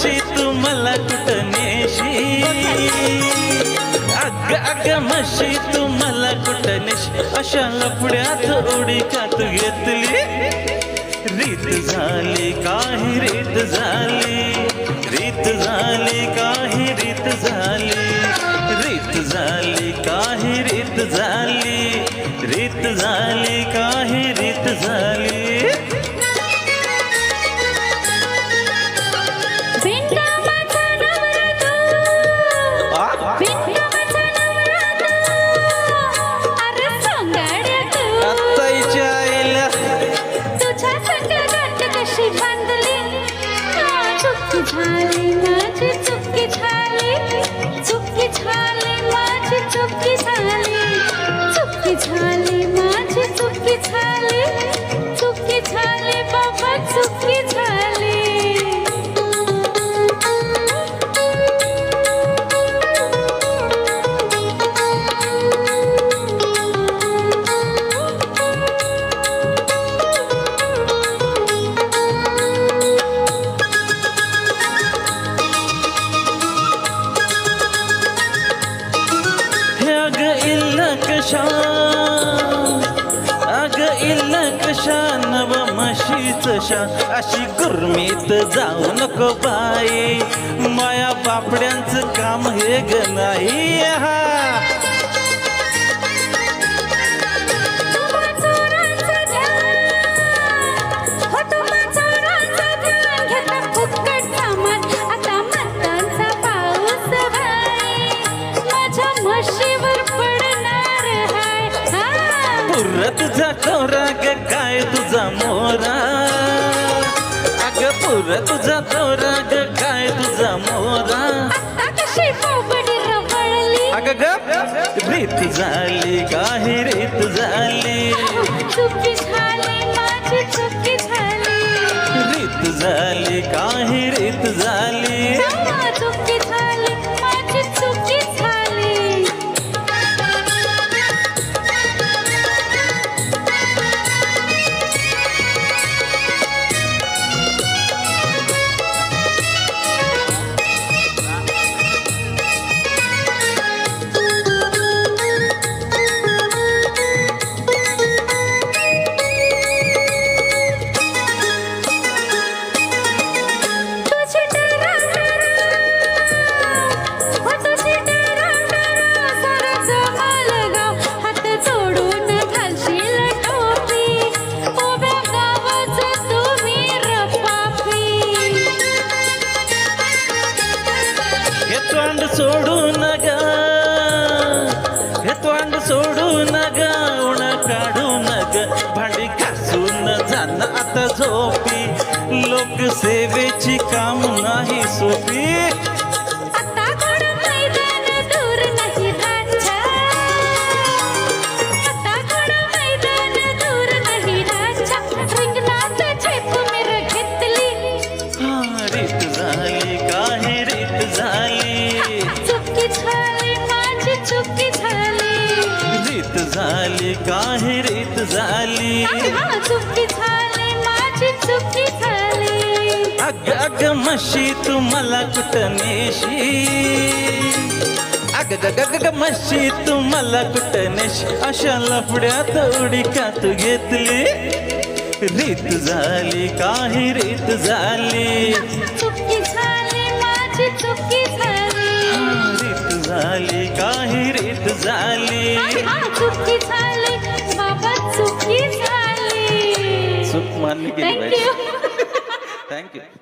म्हशी तू मला कुठं नेशी, अग अग म्हशी तू मला कुठं नेशी, अशा लफड्यात उडी का तू घेतली. रीत झाली काही रीत झाली, रीत झाली काही रीत झाली, रीत झाली काही रीत झाली, रीत झाली काही रीत झाली. झाली माझी चुकी झाली, चुकी झाली माझी चुकी झाली, चुकी झाली माझी चुकी झाली, चुकी झाली बाबा चुकी झाली. अग इल्ल कशा नव म्हशीच शा, अशी गुरमीत जाऊ नको बाई, माया बापड्यांचं काम हे ग नाही. तुझा तोरा ग काय तुझा मोरा, अग पुर तुझा तोरा ग काय तुझा मोरा. अग ग रीत झाली काही रीत झाली, चुकी झाली माझी चुकी झाली, रीत झाली काही रीत झाली, चुकी झाली माझी चुकी झाली. सोडू नग हे तोंड सोडू नग, उण काढू नग, भांडी घासून जाण आता झोपी, लोकसेवेची काम नाही सोपी. रीत झाली काही रीत झाली, चुकी झाली माझी चुकी झाली, रीत झाली काही रीत झाली, चुकी झाली माझी चुकी झाली. अग अग म्हशी तू मला कुठं नेशी, अग ग ग म्हशी तू मला कुठं नेशी, अशा लफड्यात उडी का तू घेतली. रीत झाली काही रीत झाली, चुकी झाली माझी चुकी झाली, रीत झाली काही रीत झाली, चुकी झाली बाबा चुकी झाली. चूक मान्य केली पाहिजे. थँक्यू.